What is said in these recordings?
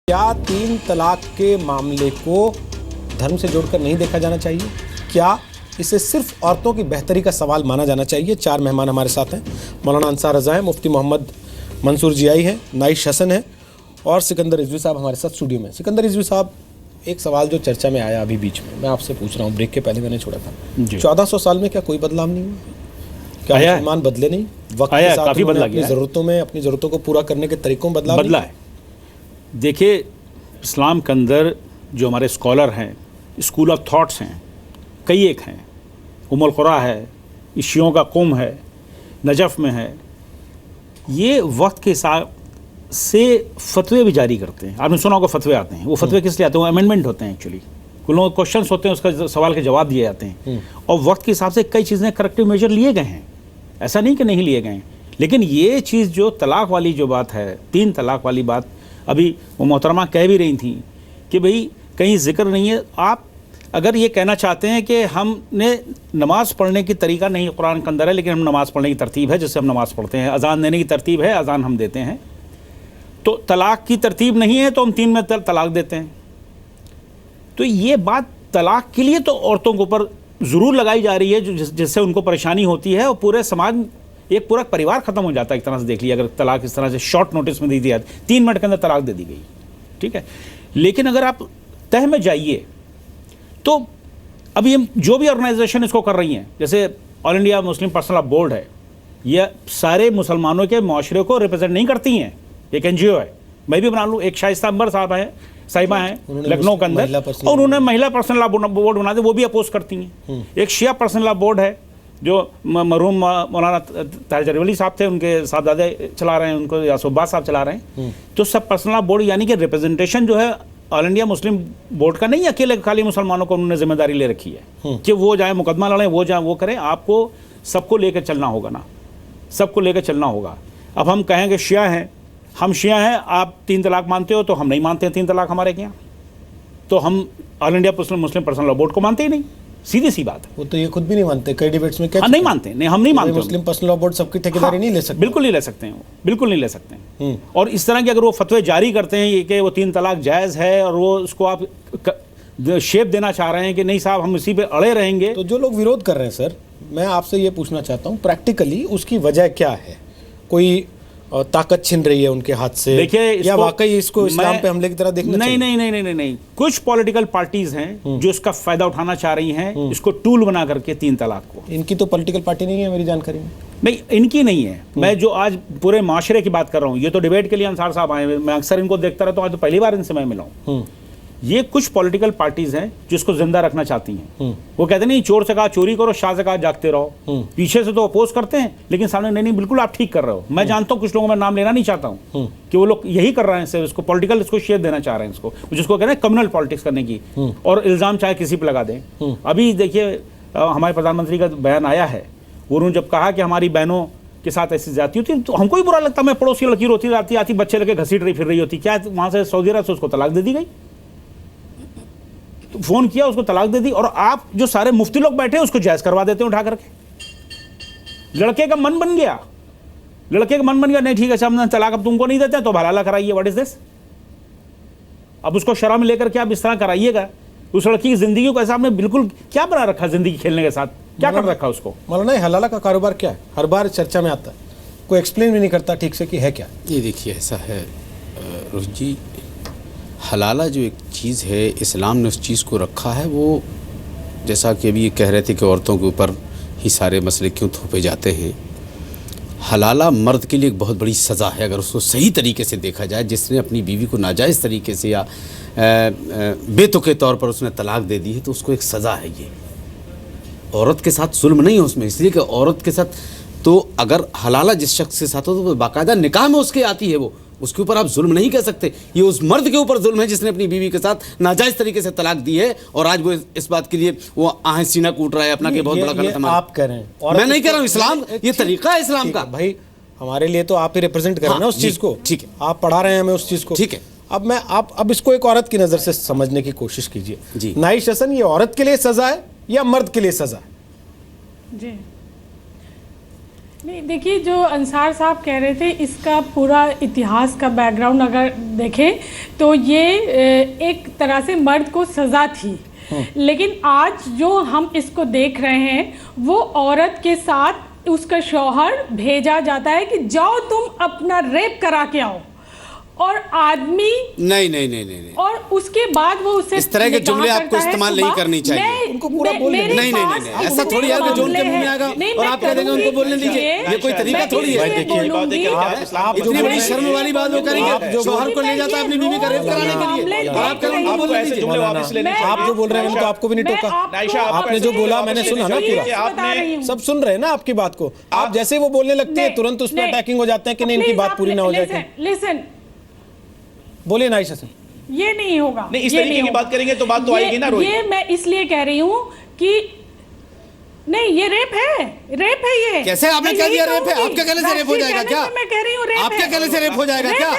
क्या 3 तलाक के मामले को धर्म से जोड़कर नहीं देखा जाना चाहिए? क्या इसे सिर्फ औरतों की बेहतरी का सवाल माना जाना चाहिए? 4 मेहमान हमारे साथ हैं। मौलाना अंसार रज़ा हैं, मुफ्ती मोहम्मद मंसूर जियाई है, नाइश हसन है और सिकंदर रिजवी साहब हमारे साथ स्टूडियो में। सिकंदर रिजवी साहब, एक सवाल जो चर्चा में आया अभी बीच में, मैं आपसे पूछ रहा हूँ, ब्रेक के पहले मैंने छोड़ा था। 1400 साल में क्या कोई बदलाव नहीं हुआ? क्या मुसलमान बदले नहीं? वक्त के साथ काफी बदला अपनी ज़रूरतों में, अपनी ज़रूरतों को पूरा करने के तरीकों में बदला है। देखिए, इस्लाम के अंदर जो हमारे स्कॉलर हैं, स्कूल ऑफ थॉट्स हैं, कई एक हैं। उमुल क़ुरा है, शियों का कुम है, नजफ़ में है। ये वक्त के हिसाब से फतवे भी जारी करते हैं। आपने सुना होगा फतवे आते हैं। वो फतवे किस लिए आते हैं? वो अमेंडमेंट होते हैं एक्चुअली। कुछ लोगों क्वेश्चन होते हैं, उसका सवाल के जवाब दिए जाते हैं और वक्त के हिसाब से कई चीज़ें करेक्टिव मेजर लिए गए हैं। ऐसा नहीं कि नहीं लिए गए हैं, लेकिन ये चीज़ जो तलाक वाली जो बात है, 3 तलाक वाली बात, अभी वो मोहतरमा कह भी रही थी कि भाई कहीं जिक्र नहीं है। आप अगर ये कहना चाहते हैं कि हमने नमाज़ पढ़ने की तरीका नहीं कुरान के अंदर है, लेकिन हम नमाज़ पढ़ने की तरतीब है जिससे हम नमाज़ पढ़ते हैं, अजान देने की तरतीब है, अजान हम देते हैं, तो तलाक की तरतीब नहीं है तो हम 3 में तलाक देते हैं। तो ये बात तलाक के लिए तो औरतों के ऊपर ज़रूर लगाई जा रही है जिससे उनको परेशानी होती है और पूरे समाज, एक पूरा परिवार ख़त्म हो जाता है एक तरह से। देख लिया, अगर तलाक इस तरह से शॉर्ट नोटिस में दे दिया, 3 मिनट के अंदर तलाक दे दी गई, ठीक है। लेकिन अगर आप तह में जाइए तो अब ये जो भी ऑर्गेनाइजेशन इसको कर रही हैं, जैसे all India Muslim personal law board है, ये सारे मुसलमानों के माशरे को रिप्रेजेंट नहीं करती हैं। एक NGO है, मैं भी बना लूँ। एक शाइस्ता अंबर साहब हैं, साहिबा हैं लखनऊ के अंदर, और उन्होंने महिला पर्सनल लॉ बोर्ड बना दिया, वो भी अपोज करती हैं। एक शिया पर्सनल लॉ बोर्ड है जो मरहूम मौलाना ताहिर वली साहब थे, उनके साहबजादे चला रहे हैं, उनको यासुब्बाज साहब चला रहे हैं। तो सब पर्सनल लॉ बोर्ड, यानी कि रिप्रेजेंटेशन जो है ऑल इंडिया मुस्लिम बोर्ड का नहीं, अकेले खाली मुसलमानों को उन्होंने जिम्मेदारी ले रखी है कि वो जाए मुकदमा लड़ें, वो जाए वो करें। आपको सबको लेकर चलना होगा ना, सबको लेकर चलना होगा। अब हम कहेंगे शिया हैं, हम शिया हैं, आप 3 तलाक मानते हो, तो हम नहीं मानते हैं 3 तलाक हमारे यहाँ, तो हम all India Muslim personal law board को मानते ही नहीं। सीधी सी बात है। वो तो ये खुद भी नहीं मानते, कई डिबेट्स में नहीं मानते, नहीं हम नहीं मानते। मुस्लिम पर्सनल लॉ बोर्ड सबकी ठेकेदारी नहीं ले सकते, बिल्कुल नहीं ले सकते हैं, बिल्कुल नहीं ले सकते हैं। और इस तरह के अगर वो फतवे जारी करते हैं कि वो 3 तलाक जायज़ है और वो उसको आप शेप देना चाह रहे हैं कि नहीं साहब हम इसी पे अड़े रहेंगे, तो जो लोग विरोध कर रहे हैं, सर मैं आपसे ये पूछना चाहता हूँ, प्रैक्टिकली उसकी वजह क्या है? कोई ताकत छिन रही है उनके हाथ से? देखिए, या वाकई इसको इस्लाम पे हमले की तरह देखना चाहिए? नहीं। कुछ पॉलिटिकल पार्टीज हैं जो इसका फायदा उठाना चाह रही हैं, इसको टूल बना करके 3 तलाक को। इनकी तो पॉलिटिकल पार्टी नहीं है मेरी जानकारी में। नहीं, इनकी नहीं है। मैं जो आज पूरे माशरे की बात कर रहा हूँ, ये तो डिबेट के लिए अंसार साहब आए, मैं अक्सर इनको देखता रहता हूँ, आज तो पहली बार इनसे मैं मिला हूँ। ये कुछ पॉलिटिकल पार्टीज हैं जो इसको जिंदा रखना चाहती हैं। वो कहते नहीं, चोर से कहा चोरी करो, शाह से कहा जागते रहो। पीछे से तो अपोज करते हैं, लेकिन सामने नहीं बिल्कुल आप ठीक कर रहे हो। मैं जानता हूँ कुछ लोगों में नाम लेना नहीं चाहता हूँ कि वो लोग यही कर रहे हैं, इसको पॉलिटिकल इसको शेप देना चाह रहे हैं, इसको जिसको कहते हैं कम्युनल पॉलिटिक्स करने की, और इल्जाम चाहे किसी पर लगा दें। अभी देखिए, हमारे प्रधानमंत्री का बयान आया है, उन्होंने जब कहा कि हमारी बहनों के साथ ऐसी जाती होती तो हमको ही बुरा लगता। मैं पड़ोसी लड़की रोती आती बच्चे लेके घसीट रही फिर रही होती, क्या वहां से सऊदी अरब से उसको तलाक दे दी गई, तो फोन किया उसको तलाक दे दी। और आप जो सारे मुफ्ती लोग बैठे हैं उसको जायज करवा देते हैं उठा करके। लड़के का मन बन गया, नहीं ठीक है साहब, तलाक अब तुमको नहीं देते तो हलाला कराइए। What is this? अब उसको शरह में लेकर के आप इस तरह कराइएगा, उस लड़की की जिंदगी को ऐसा आपने बिल्कुल क्या बना रखा, जिंदगी खेलने के साथ क्या कर रखा उसको। मौलाना हलाला का कारोबार क्या है? हर बार चर्चा में आता है, कोई एक्सप्लेन भी नहीं करता ठीक से कि है क्या। ये देखिए, ऐसा है रोहित जी, हलाला जो एक चीज़ है, इस्लाम ने उस चीज़ को रखा है, वो जैसा कि अभी ये कह रहे थे कि औरतों के ऊपर ही सारे मसले क्यों थोपे जाते हैं। हलाला मर्द के लिए एक बहुत बड़ी सज़ा है अगर उसको सही तरीके से देखा जाए। जिसने अपनी बीवी को नाजायज़ तरीके से या बेतुके तौर पर उसने तलाक दे दी है, तो उसको एक सज़ा है। ये औरत के साथ जुल्म नहीं है उसमें, इसलिए कि औरत के साथ तो अगर हलाला जिस शख्स के साथ हो तो बाकायदा निकाह में उसके आती है, वो उसके ऊपर आप जुल्म नहीं कह सकते। ये उस मर्द के ऊपर जुल्म है जिसने अपनी बीवी के साथ नाजायज़ तरीके से तलाक दी है, और आज वो इस बात के लिए वो आहें सीना कूट रहा है अपना कि बहुत बड़ा गलत है। आप कह रहे हैं, मैं नहीं कह रहा हूँ, इस्लाम ये तरीका है इस्लाम का। भाई हमारे लिए तो आप ही रिप्रेजेंट कर रहे हैं ना उस चीज़ को, ठीक है, आप पढ़ा रहे हैं हमें उस चीज़ को, ठीक है। अब इसको एक औरत की नज़र से समझने की कोशिश कीजिए। नाइश हसन, ये औरत के लिए सज़ा है या मर्द के लिए सज़ा है? जी, नहीं, देखिए जो अंसार साहब कह रहे थे इसका पूरा इतिहास का बैकग्राउंड अगर देखें तो ये एक तरह से मर्द को सज़ा थी, लेकिन आज जो हम इसको देख रहे हैं वो औरत के साथ उसका शौहर भेजा जाता है कि जाओ तुम अपना रेप करा के आओ, और आदमी नहीं और उसके बाद वो उससे इस तरह के जुमले आपको इस्तेमाल नहीं करनी चाहिए। उनको पूरा बोलने नहीं ऐसा थोड़ी है कि जो उनके मुंह में आएगा और आप कह देंगे उनको बोलने दीजिए, ये कोई तरीका थोड़ी है। इतनी बड़ी शर्म वाली बात वो करेंगे जो शौहर को ले जाता है अपनी बीवी का रेप कराने के लिए, और आप कह उनको बोलने दीजिए। आप जो बोल रहे हैं मैंने तो आपको भी नहीं टोका, आपने जो बोला मैंने सुना ना पूरा, सब सुन रहे हैं ना आपकी बात को। आप जैसे ही वो बोलने लगते हैं तुरंत उस पर अटैकिंग हो जाते हैं कि नहीं इनकी बात पूरी ना हो जाए। लिसन, बोलिए ना आयशा सिंह। ये नहीं होगा, नहीं इस तरीके की बात करेंगे तो बात तो आएगी ना रोहित। ये मैं इसलिए कह रही हूँ कि नहीं ये रेप है, रेप है ये। कैसे आपने कह दिया रेप है? आपके कहने से रेप हो जाएगा क्या? मैं कह रही हूँ रेप है। आपके कहने से रेप हो जाएगा क्या?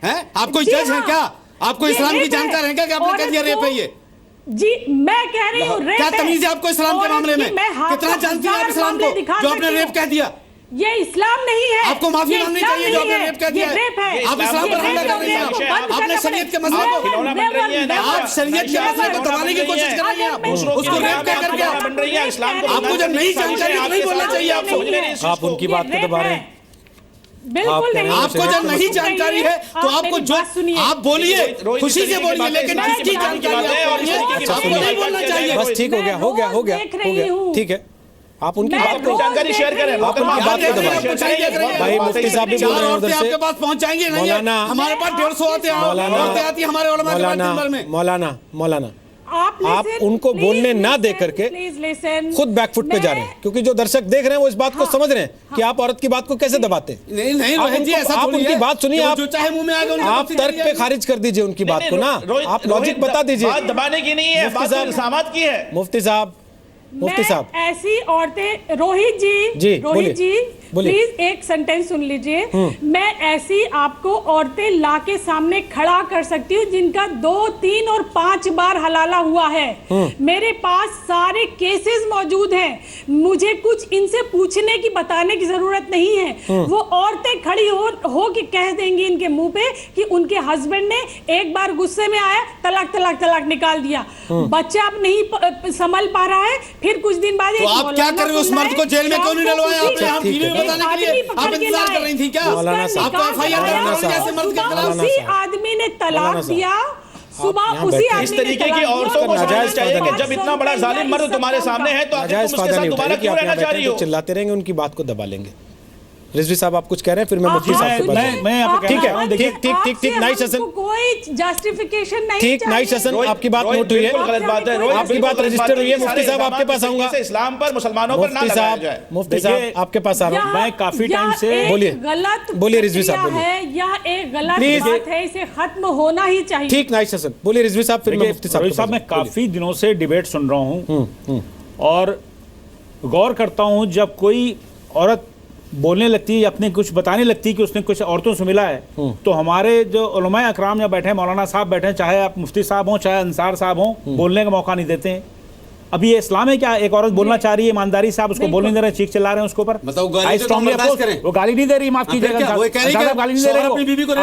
हैं? आप कोई जज हैं क्या? आपको इस्लाम की जानकार हैं क्या कि आपने कह दिया रेप है ये? जी मैं कह रही हूँ रेप है। क्या तमीज है आपको इस्लाम के मामले में? कितना जानती हैं आप इस्लाम को जो आपने रेप कह दिया? ये इस्लाम नहीं है। आपको माफी मांगनी चाहिए जो आपने रेप कह दिया है। आप इस्लाम पर हमला कर रही हैं। आपने शरीयत के मसले को आप शरीयत के मसले को दबाने की कोशिश कर रही हैं। आप उसको रेप कह करके आपको जब नहीं जानकारी तो नहीं बोलना चाहिए आपको। आप उनकी बात को दबा रहे हैं। बिल्कुल नहीं। आपको जब नहीं जानकारी है तो आपको जो आप बोलिए खुशी से बोलिए, लेकिन जिसकी जानकारी आपको नहीं बोलना चाहिए। बस ठीक हो गया, हो गया, हो गया, हो गया, ठीक है। आप उनकी बात को जानकारी शेयर करें, आप उनकी बात को दबाएं। भाई मुफ्ती साहब भी बोल रहे हैं उधर से। आपके पास पहुंच जाएंगे नहीं? मौलाना हमारे पास 150 आते हैं, औरतें आती हैं हमारे उलमा के पास दिन भर में। मौलाना आप उनको बोलने ना दे करके खुद बैकफुट पे जा रहे हैं, क्योंकि जो दर्शक देख रहे हैं वो इस बात को समझ रहे हैं कि आप औरत की बात को कैसे दबाते हैं। नहीं रोहित जी, ऐसा आप उनकी बात सुनिए, आप जो चाहे मुंह में आएगा आप तर्क पे खारिज कर दीजिए उनकी बात को ना, आप लॉजिक बता दीजिए। बात दबाने की नहीं है, बात इल्जामात की है। मुफ्ती साहब ऐसी औरतें, रोहित जी प्लीज एक सेंटेंस सुन लीजिए। मैं ऐसी आपको औरतें लाके सामने खड़ा कर सकती हूँ जिनका 2, 3 और 5 बार हलाला हुआ है। मेरे पास सारे केसेस मौजूद हैं, मुझे कुछ इनसे पूछने की बताने की जरूरत नहीं है। वो औरतें खड़ी हो के कह देंगी इनके मुंह पे कि उनके हस्बैंड ने एक बार गुस्से में आया तलाक तलाक तलाक निकाल दिया, बच्चा अब नहीं संभल पा रहा है, फिर कुछ दिन बाद तो आप क्या कर रहे हो? उस मर्द को जेल में क्यों नहीं डलवाया आपने? आप टीवी में बताने के लिए आप इंतजार कर रही थी क्या? आपको एफआईआर कैसे मर्द के खिलाफ? उसी आदमी ने तलाक दिया सुबह, उसी आदमी इस तरीके की औरतों को समझना चाहिए कि जब इतना बड़ा जालिम मर्द तुम्हारे सामने है तो आखिर तुम उसके साथ दोबारा क्यों रहना चाह रही हो? चिल्लाते रहेंगे, उनकी बात को दबा लेंगे। रिजवी साहब आप कुछ कह रहे हैं, फिर मैं मुफ्ती साहब के पास। मैं यहाँ पे ठीक है, ठीक नाइस हसन, कोई जस्टिफिकेशन नहीं, ठीक नाइस हसन, आपकी बात नोट हुई है, गलत बात है, आपकी बात रजिस्टर हुई है। मुफ्ती साहब आपके पास आऊंगा, इस्लाम पर मुसलमानों पर ना लगाया जाए। मुफ्ती साहब आपके पास आ रहा हूँ मैं काफी टाइम से। बोलिए रिजवी साहब, बोलिए। यह एक गलत बात है, इसे खत्म होना ही चाहिए। ठीक नाइस हसन, बोलिए रिजवी साहब, फिर मैं मुफ्ती साहब। मैं काफी दिनों से डिबेट सुन रहा हूँ और गौर करता हूँ जब कोई औरत बोलने लगती है, अपने कुछ बताने लगती है कि उसने कुछ औरतों से मिला है, तो हमारे जो उलमाए अकराम यहाँ बैठे हैं, मौलाना साहब बैठे हैं, चाहे आप मुफ्ती साहब हों चाहे अंसार साहब हों, बोलने का मौका नहीं देते हैं। अभी ये इस्लाम है क्या? एक औरत बोलना चाह रही है ईमानदारी से, आप उसको बोलने दे रहे हैं, चीख चिल्ला रहे हैं उसके ऊपर। बताओ गाली तो बर्दाश्त करें। वो गाली नहीं दे रही, माफ कीजिएगा, गाली नहीं दे रही।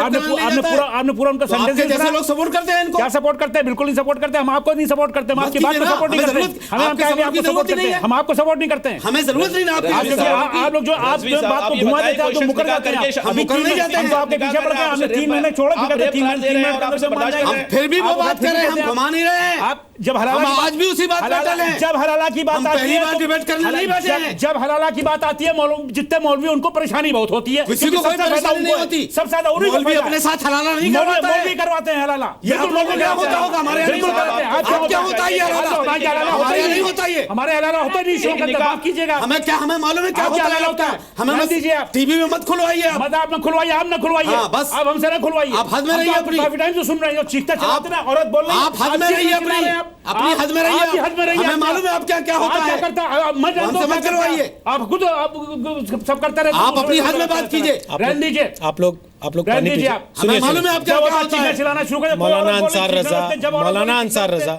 आपने पूरा उनका सेंटेंस जैसे लोग सपोर्ट करते हैं इनको। क्या सपोर्ट करते हैं? बिल्कुल नहीं सपोर्ट करते, हम आपको नहीं सपोर्ट करते, हम आपकी बात को सपोर्ट नहीं करते, हम आपको सपोर्ट करते हैं, हम आपको सपोर्ट नहीं करते हैं, हमें जरूरत नहीं ना आपकी। आप लोग जो बात को घुमा देते हैं, आप मुकर जाते हैं, हम नहीं जाते, हम तो आपके पीछे पड़ गए, हमने 3 महीने छोड़े, फिर भी वो बात कर रहे हैं, हम घुमा नहीं रहे हैं। आप जब हलाला आज भी उसी बात पर चले हैं। जब हलाला की बात आती है, डिबेट करने नहीं बैठे हैं। जब हलाला की बात आती है, जितने मौलवी उनको परेशानी बहुत होती है, किसी को कोई परेशानी नहीं होती। सबसे ज्यादा मौलवी अपने साथ हलाला नहीं करवाता है, मौलवी करवाते हैं हलाला। बिल्कुल मौलवी क्या होता होगा हमारे यहाँ? बिल्कुल करते हैं। आप क्या होता है हलाला? हमारे यहाँ नहीं होता ये। हमारे हलाला होता नहीं, शो करते, माफ कीजिएगा। हमें क्या, हमें मालूम है क्या हलाला होता है। हमें मत दीजिए, आप टीवी में मत खुलवाइए, मत आप न खुलवाइए, आप न खुलवाइए, बस आप हमसे न खुलवाइए। आप हद में रहिए अपनी। काफी टाइम से सुन रहे हैं, चीखते चलाते ना, औरत बोल रही है, आप हद में रहिए अपनी हद में रहिए। हमें मालूम है आप क्या क्या होता है, मत करवाइए। आप खुद सब करते रहते, आप अपनी हद में बात कीजिए, रहने दीजिए। आप लोग पानी पीजिए। हमें मालूम है आप क्या क्या होता है। चिल्लाना शुरू करें, मौलाना अंसार रजा, मौलाना अंसार रजा,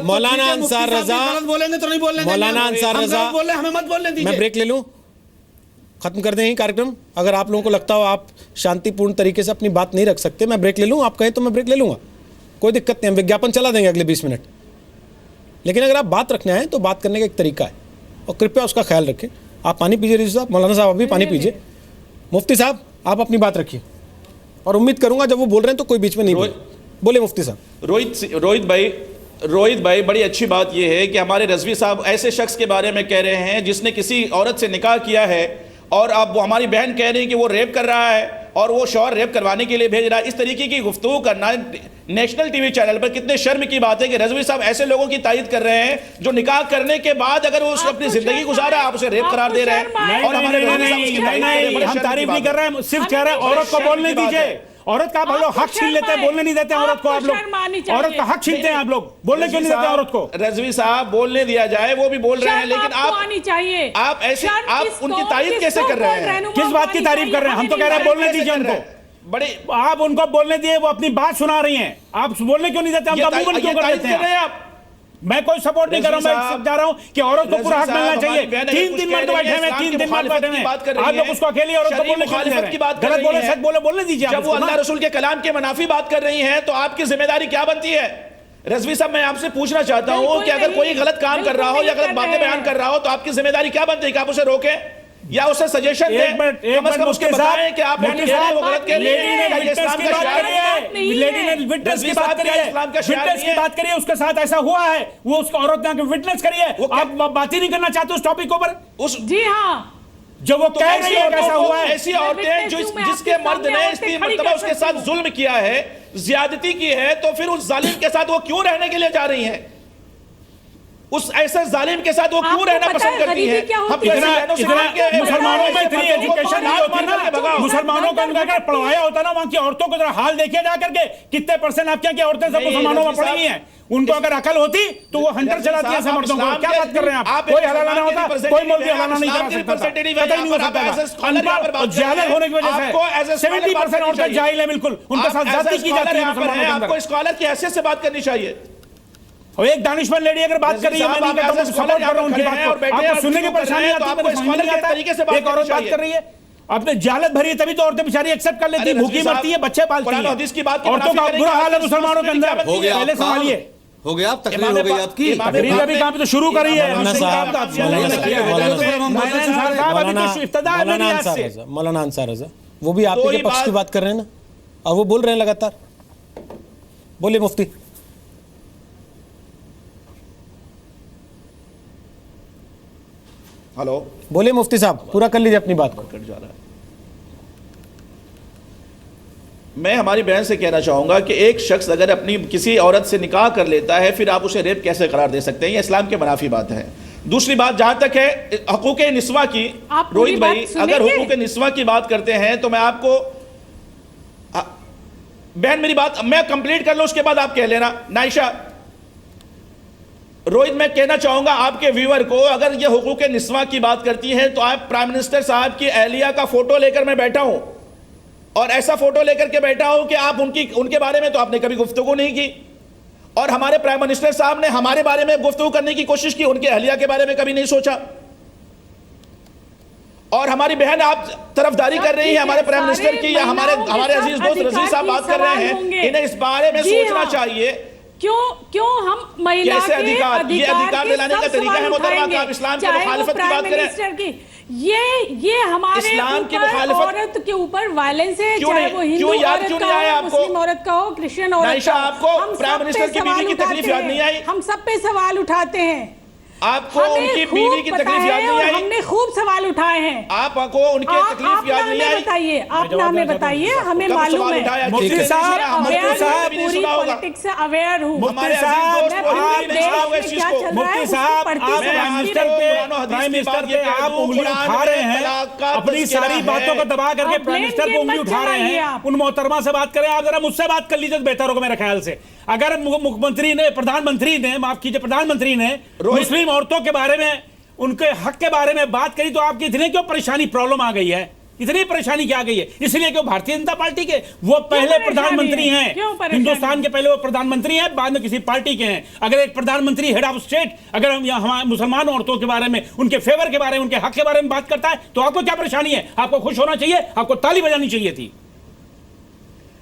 मौलाना अंसार रजा, बोलेंगे तो नहीं बोलने, मौलाना अंसार रजा बोले, हमें मत बोलने दीजिए। मैं ब्रेक ले लूं? खत्म कर दें यही कार्यक्रम। अगर आप लोगों को लगता हो आप शांतिपूर्ण तरीके से अपनी बात नहीं रख सकते, मैं ब्रेक ले लूँ, आप कहें तो मैं ब्रेक ले लूँगा, कोई दिक्कत नहीं, हम विज्ञापन चला देंगे अगले 20 मिनट। लेकिन अगर आप बात रखने आए तो बात करने का एक तरीका है, और कृपया उसका ख्याल रखें। आप पानी पीजिए रिजवी साहब, मौलाना साहब अभी पानी पीजिए, मुफ्ती साहब आप अपनी बात रखिए, और उम्मीद करूंगा जब वो बोल रहे हैं तो कोई बीच में नहीं बोले। मुफ्ती साहब। रोहित भाई बड़ी अच्छी बात यह है कि हमारे रिजवी साहब ऐसे शख्स के बारे में कह रहे हैं जिसने किसी औरत से निकाह किया है, और अब वो हमारी बहन कह रही है कि वो रेप कर रहा है और वो शौहर रेप करवाने के लिए भेज रहा है। इस तरीके की गुफ्तगू करना नेशनल टीवी चैनल पर कितने शर्म की बात है कि रिजवी साहब ऐसे लोगों की तारीफ कर रहे हैं जो निकाह करने के बाद अगर वो अपनी जिंदगी गुजारा, आप उसे रेप करार दे रहे हैं। और हमारे हम तारीफ नहीं कर रहे हैं, सिर्फ कह रहे हैं औरत को बोलने दीजिए। औरत का आप लोग हक छीन लेते हैं, बोलने नहीं देते औरत को। आप लोग औरत का हक छीनते हैं, आप लोग बोलने क्यों नहीं देते औरत को? रिजवी साहब बोलने दिया जाए, वो भी बोल रहे हैं, लेकिन आप ऐसे आप उनकी तारीफ कैसे कर रहे हैं? किस बात की तारीफ कर रहे हैं? हम तो कह रहे हैं बोलने दीजिए उनको। बड़े आप उनको बोलने दिए, वो अपनी बात सुना रही हैं, आप बोलने क्यों नहीं देते? हम मुंह बंद क्यों कर देते हैं आप? मैं कोई सपोर्ट नहीं कर रहा हूं, मैं समझा रहा हूं कि औरत को पूरा हक मिलना चाहिए। 3 मर्द बैठे हैं, 3 दिन मर्द बैठे हैं, आप लोग उसको अकेली औरत को बोलने क्यों नहीं दे रहे हैं? गलत बोले, सच बोले, बोलने दीजिए। जब वो अल्लाह रसूल के कलाम के मुनाफी बात कर रही हैं तो आपकी जिम्मेदारी क्या बनती है? रिजवी साहब मैं आपसे पूछना चाहता हूं कि अगर कोई गलत काम कर रहा हो या गलत बातें बयान कर रहा हो तो आपकी जिम्मेदारी क्या बनती है कि आप उसे रोकें या उसे सजेशन दें? कम से कम उसके बताएं कि आप वो गलत कह रही हैं। इस्लाम का शियार नहीं है, लेडी ने विटनेस की बात करी है, विटनेस की बात करिए, उसके साथ ऐसा हुआ है, वो उसका औरत ने विटनेस करी है, आप बात ही नहीं करना चाहते उस टॉपिक पर? जी हाँ, जब वो कह रही है कैसा हुआ है। ऐसी औरतें जिसके मर्द ने 3 मरतबा उसके साथ जुल्म किया है, ज्यादती की है, तो फिर उस जालिम के साथ वो क्यों रहने के लिए जा रही हैं? उस ऐसे जालिम के साथ वो क्यों रहना पसंद करती है? मुसलमानों में इतनी एजुकेशन नहीं होती ना, मुसलमानों को अगर पढ़वाया होता ना, वहां की औरतों को जरा हाल देखिए जाकर के, कितने % आपके यहाँ की औरतें सब मुसलमानों में पढ़ी हैं। उनको अगर अकल होती तो वो हंटर चलाती है मर्दों को। क्या बात कर रहे हैं आप? कोई हलाला ना होता, कोई मौलवी हलाला नहीं करा सकता, पता ही नहीं हो सकता। अनपढ़ और जाहिल होने की वजह से 70% औरतें जाहिल है, बिल्कुल उनके साथ ज्यादती की जाती है मुसलमानों के अंदर। आपको स्कॉलर की हैसियत से बात करनी चाहिए। और एक दानिशमंद लेडी अगर बात कर रही है, मैं नहीं कहता हूं सपोर्ट कर रहा हूं उनकी बात को, आपको सुनने की परेशानी आती है, आपको स्कॉलर के तरीके से एक औरत बात कर रही है, आपने जालत भरी है, तभी तो औरतें बेचारी एक्सेप्ट कर लेती है, भूखी मरती है, बच्चे पालती हैं। औरतों का बुरा हाल है मुसलमानों के अंदर। पहले संभालिए। हो गया, आप तकरीर हो गई आपकी। तकरीर अभी काम तो शुरू करी है। मौलाना अंसार रज़ा वो भी आप ही के पक्ष की बात कर रहे हैं ना, और वो बोल रहे हैं लगातार। बोलिए मुफ्ती। हेलो, बोलिए मुफ्ती साहब, पूरा कर लीजिए अपनी बात को। कट जा रहा है। मैं हमारी बहन से कहना चाहूंगा कि एक शख्स अगर अपनी किसी औरत से निकाह कर लेता है, फिर आप उसे रेप कैसे करार दे सकते हैं? ये इस्लाम के मुनाफी बात है। दूसरी बात जहां तक है हकूक निस्वा की, रोहित भाई अगर हकूक निस्वा की बात करते हैं तो मैं आपको, बहन मेरी बात मैं कंप्लीट कर लूं, उसके बाद आप कह लेना। नाइशा, रोहित मैं कहना चाहूंगा आपके व्यूअर को, अगर ये हुकूक निस्वा की बात करती है तो आप प्राइम मिनिस्टर साहब की अहलिया का फोटो लेकर मैं बैठा हूं, और ऐसा फोटो लेकर के बैठा हूं कि आप उनके बारे में तो आपने कभी गुफ्तगू नहीं की, और हमारे प्राइम मिनिस्टर साहब ने हमारे बारे में गुफ्तगू करने की कोशिश की, उनके अहलिया के बारे में कभी नहीं सोचा। और हमारी बहन आप तरफदारी कर रही है हमारे प्राइम मिनिस्टर की, या हमारे अजीज दोस्त रज़ी साहब बात कर रहे हैं, इन्हें इस बारे में सोचना चाहिए। क्यों हम महिला कैसे अधिकार, ये अधिकार दिलाने का तरीका है मोहतरमा का? आप इस्लाम की मुखालिफत की बात करें, ये हमारे इस्लाम की मुखालिफत औरत के ऊपर वायलेंस है, क्यों चाहे नहीं? वो हिंदू क्यों याद औरत क्यों का नहीं आया हो, आपको? मुस्लिम औरत का हो, क्रिश्चियन औरत नाइशा, का हो, आपको हम प्राइम सब मिनिस्टर पे की बीवी की सवाल तकलीफ उठाते याद नहीं आई? हैं, हम सब पे सवाल उठाते हैं। आपको उनकी बीवी की तकलीफ याद नहीं आई? हमने खूब सवाल उठाए हैं। आपको उनकी तकलीफ याद नहीं आई? बताइए, आप हमें बताइए, हमें मालूम है। मुफ्ती साहब पूरी पॉलिटिक्स से अवेयर हूँ। मुफ्ती साहब प्राइम मिनिस्टर पे आप उंगली उठा रहे हैं, अपनी सारी बातों को दबा करके प्राइम मिनिस्टर पे उंगली उठा रहे हैं। उन मोहतरमा से बात करें, आप जरा मुझसे बात कर लीजिए तो बेहतर होगा मेरे ख्याल से। अगर मुख्यमंत्री ने, प्रधानमंत्री ने, माफ कीजिए, प्रधानमंत्री ने मुस्लिम औरतों के बारे में, उनके हक के बारे में बात करी तो आपकी इतनी क्यों परेशानी, प्रॉब्लम आ गई है? इतनी परेशानी क्या आ गई है? इसलिए कि वो भारतीय जनता पार्टी के वो पहले प्रधानमंत्री हैं, हिंदुस्तान के पहले वो प्रधानमंत्री हैं, बाद में किसी पार्टी के हैं। अगर एक प्रधानमंत्री हेड ऑफ स्टेट अगर हम यहाँ मुसलमान औरतों के बारे में, उनके फेवर के बारे में, उनके हक के बारे में बात करता है तो आपको क्या परेशानी है? आपको खुश होना चाहिए, आपको ताली बजानी चाहिए थी।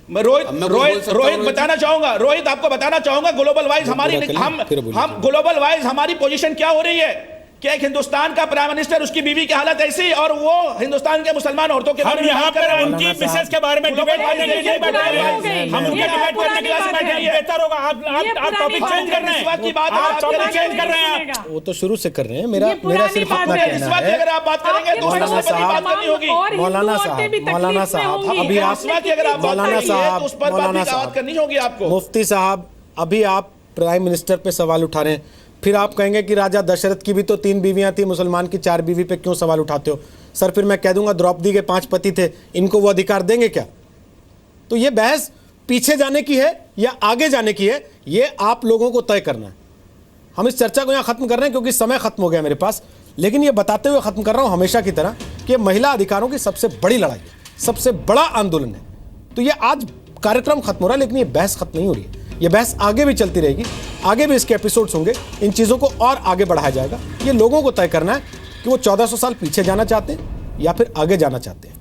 मैं रोहित बताना चाहूंगा, रोहित आपको बताना चाहूंगा ग्लोबल वाइज हमारी हम ग्लोबल वाइज हमारी पोजीशन क्या हो रही है कि एक हिंदुस्तान का प्राइम मिनिस्टर, उसकी बीवी की हालत ऐसी, और वो हिंदुस्तान के मुसलमान औरतों के बारे में यहाँ पर उनकी मिसेस के बारे में डिबेट करने के लिए बैठे हैं, हम उनके डिबेट करने के लिए बैठे हैं। बेहतर होगा आप टॉपिक चेंज कर रहे हैं, आप टॉपिक चेंज कर रहे हैं। वो तो शुरू से कर रहे हैं। मेरा सिर्फ इतना कहना है, अगर आप बात करेंगे तो मौलाना साहब, मौलाना साहब अभी आप, मौलाना साहब करनी होगी आपको। मुफ्ती साहब अभी आप प्राइम मिनिस्टर पे सवाल उठा रहे हैं, फिर आप कहेंगे कि राजा दशरथ की भी तो 3 बीवियां थी, मुसलमान की 4 बीवी पे क्यों सवाल उठाते हो? सर फिर मैं कह दूंगा द्रौपदी के 5 पति थे, इनको वो अधिकार देंगे क्या? तो ये बहस पीछे जाने की है या आगे जाने की है, ये आप लोगों को तय करना है। हम इस चर्चा को यहाँ खत्म कर रहे हैं क्योंकि समय खत्म हो गया मेरे पास, लेकिन ये बताते हुए खत्म कर रहा हूँ हमेशा की तरह कि महिला अधिकारों की सबसे बड़ी लड़ाई है, सबसे बड़ा आंदोलन है। तो ये आज कार्यक्रम खत्म हो रहा है, लेकिन ये बहस खत्म नहीं हो रही है। ये बहस आगे भी चलती रहेगी, आगे भी इसके एपिसोड्स होंगे, इन चीज़ों को और आगे बढ़ाया जाएगा। ये लोगों को तय करना है कि वो 1400 साल पीछे जाना चाहते हैं या फिर आगे जाना चाहते हैं।